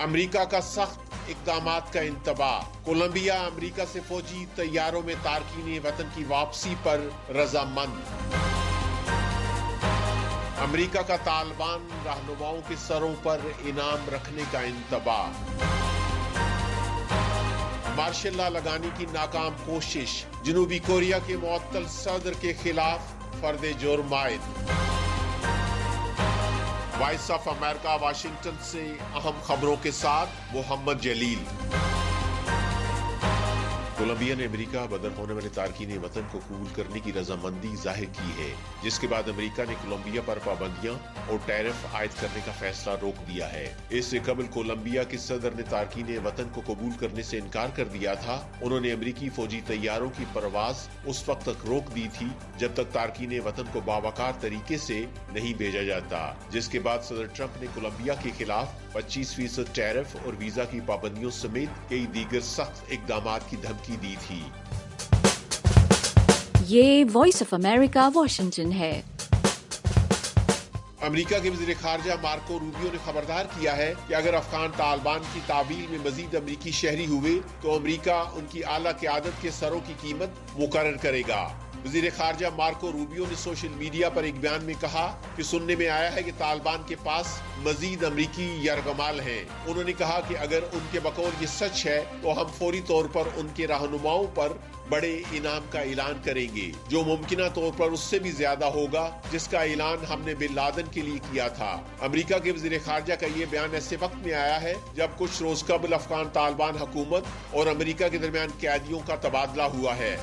امریکہ کا سخت اقدامات کا انتباہ۔ کولمبیا امریکہ سے فوجی طیاروں میں تارکین وطن کی واپسی پر رضامند۔ امریکہ کا طالبان رہنماؤں کے سروں پر انعام رکھنے کا انتباہ۔ مارشل لا لگانے کی ناکام کوشش۔ جنوبی کوریا کے معطل صدر کے خلاف فرد جرم عائد۔ وائس آف امریکہ واشنگٹن سے اہم خبروں کے ساتھ محمد جلیل۔ کولمبیا نے امریکہ بدر ہونے والے تارکین وطن کو قبول کرنے کی رضامندی ظاہر کی ہے، جس کے بعد امریکہ نے کولمبیا پر پابندیاں اور ٹیرف عائد کرنے کا فیصلہ روک دیا ہے۔ اس سے قبل کولمبیا کے صدر نے تارکین وطن کو قبول کرنے سے انکار کر دیا تھا۔ انہوں نے امریکی فوجی طیاروں کی پرواز اس وقت تک روک دی تھی جب تک تارکین وطن کو باوقار طریقے سے نہیں بھیجا جاتا، جس کے بعد صدر ٹرمپ نے کولمبیا کے خلاف 25% ٹیرف اور ویزا کی پابندیوں سمیت کئی دیگر سخت اقدامات کی دھمکی دی تھی۔ یہ وائس آف امریکہ واشنگٹن ہے۔ امریکہ کے وزیر خارجہ مارکو روبیو نے خبردار کیا ہے کہ اگر افغان طالبان کی تعویل میں مزید امریکی شہری ہوئے تو امریکہ ان کی اعلیٰ قیادت کے سروں کی قیمت مقرر کرے گا۔ وزیر خارجہ مارکو روبیو نے سوشل میڈیا پر ایک بیان میں کہا کہ سننے میں آیا ہے کہ طالبان کے پاس مزید امریکی یرغمال ہیں۔ انہوں نے کہا کہ اگر ان کے بقول یہ سچ ہے تو ہم فوری طور پر ان کے رہنماؤں پر بڑے انعام کا اعلان کریں گے، جو ممکنہ طور پر اس سے بھی زیادہ ہوگا جس کا اعلان ہم نے بن لادن کے لیے کیا تھا۔ امریکہ کے وزیر خارجہ کا یہ بیان ایسے وقت میں آیا ہے جب کچھ روز قبل افغان طالبان حکومت اور امریکہ کے درمیان قیدیوں کا تبادلہ ہوا ہے۔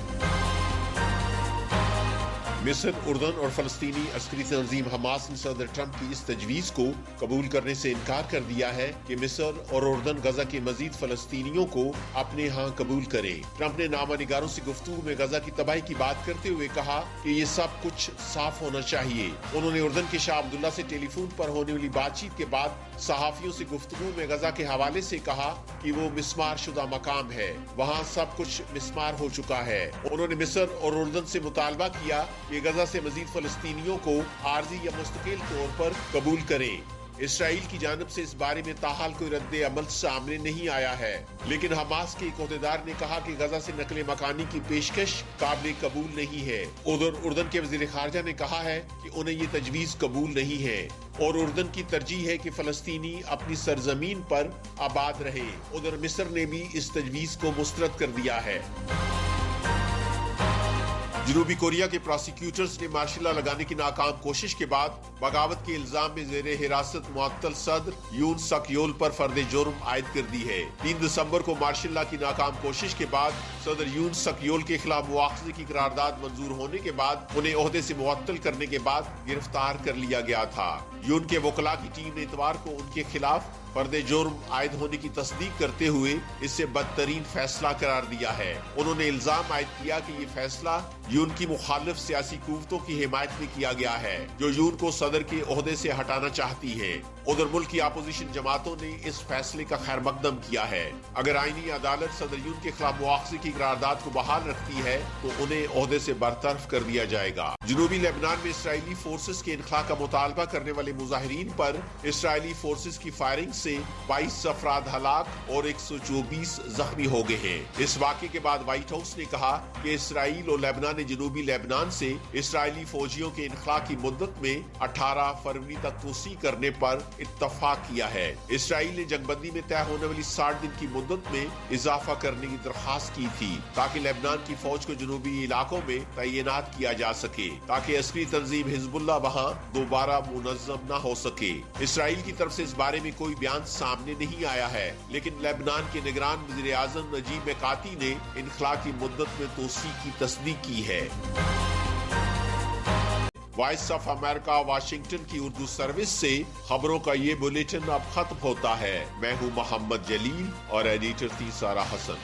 مصر، اردن اور فلسطینی عسکری تنظیم حماس نے صدر ٹرمپ کی اس تجویز کو قبول کرنے سے انکار کر دیا ہے کہ مصر اور اردن غزہ کے مزید فلسطینیوں کو اپنے ہاں قبول کریں۔ ٹرمپ نے نامہ نگاروں سے گفتگو میں غزہ کی تباہی کی بات کرتے ہوئے کہا کہ یہ سب کچھ صاف ہونا چاہیے۔ انہوں نے اردن کے شاہ عبداللہ سے ٹیلی فون پر ہونے والی بات چیت کے بعد صحافیوں سے گفتگو میں غزہ کے حوالے سے کہا کہ وہ مسمار شدہ مقام ہے، وہاں سب کچھ مسمار ہو چکا ہے۔ انہوں نے مصر اور اردن سے مطالبہ کیا کہ غزہ سے مزید فلسطینیوں کو عارضی یا مستقل طور پر قبول کریں۔ اسرائیل کی جانب سے اس بارے میں تاحال کوئی رد عمل سامنے نہیں آیا ہے، لیکن حماس کے ایک عہدیدار نے کہا کہ غزہ سے نقل مکانی کی پیشکش قابل قبول نہیں ہے۔ ادھر اردن کے وزیر خارجہ نے کہا ہے کہ انہیں یہ تجویز قبول نہیں ہے اور اردن کی ترجیح ہے کہ فلسطینی اپنی سرزمین پر آباد رہے۔ ادھر مصر نے بھی اس تجویز کو مسترد کر دیا ہے۔ جنوبی کوریا کے پراسیکیوٹرز نے مارشل لا لگانے کی ناکام کوشش کے بعد بغاوت کے الزام میں زیر حراست معطل صدر یون سک یول پر فرد جرم عائد کر دی ہے۔ 3 دسمبر کو مارشل لا کی ناکام کوشش کے بعد صدر یون سک یول کے خلاف مواخذے کی قرارداد منظور ہونے کے بعد انہیں عہدے سے معطل کرنے کے بعد گرفتار کر لیا گیا تھا۔ یون کے وکلاء کی ٹیم نے اتوار کو ان کے خلاف فرد جرم عائد ہونے کی تصدیق کرتے ہوئے اسے بدترین فیصلہ قرار دیا ہے۔ انہوں نے الزام عائد کیا کہ یہ فیصلہ یون کی مخالف سیاسی قوتوں کی حمایت میں کیا گیا ہے، جو یون کو صدر کے عہدے سے ہٹانا چاہتی ہیں۔ ادھر ملک کی اپوزیشن جماعتوں نے اس فیصلے کا خیر مقدم کیا ہے۔ اگر آئینی عدالت صدر یون کے خلاف مواخذے کی قرارداد کو بحال رکھتی ہے تو انہیں عہدے سے برطرف کر دیا جائے گا۔ جنوبی لبنان میں اسرائیلی فورسز کے انخلاء کا مطالبہ کرنے والے مظاہرین پر اسرائیلی فورسز کی فائرنگ سے 22 افراد ہلاک اور 124 زخمی ہو گئے ہیں۔ اس واقعے کے بعد وائٹ ہاؤس نے کہا کہ اسرائیل اور لبنان نے جنوبی لبنان سے اسرائیلی فوجیوں کے انخلاء کی مدت میں 18 فروری تک توسیع کرنے پر اتفاق کیا ہے۔ اسرائیل نے جنگ بندی میں طے ہونے والی 60 دن کی مدت میں اضافہ کرنے کی درخواست کی تھی تاکہ لبنان کی فوج کو جنوبی علاقوں میں تعینات کیا جا سکے، تاکہ عسکری تنظیم حزب اللہ وہاں دوبارہ منظم نہ ہو سکے۔ اسرائیل کی طرف سے اس بارے میں کوئی بیان سامنے نہیں آیا ہے، لیکن لبنان کے نگران وزیر اعظم نجیب میقاتی نے انخلاء کی مدت میں توسیع کی تصدیق کی ہے۔ وائس آف امریکہ واشنگٹن کی اردو سروس سے خبروں کا یہ بلیٹن اب ختم ہوتا ہے۔ میں ہوں محمد جلیل اور ایڈیٹر تھی سارہ حسن۔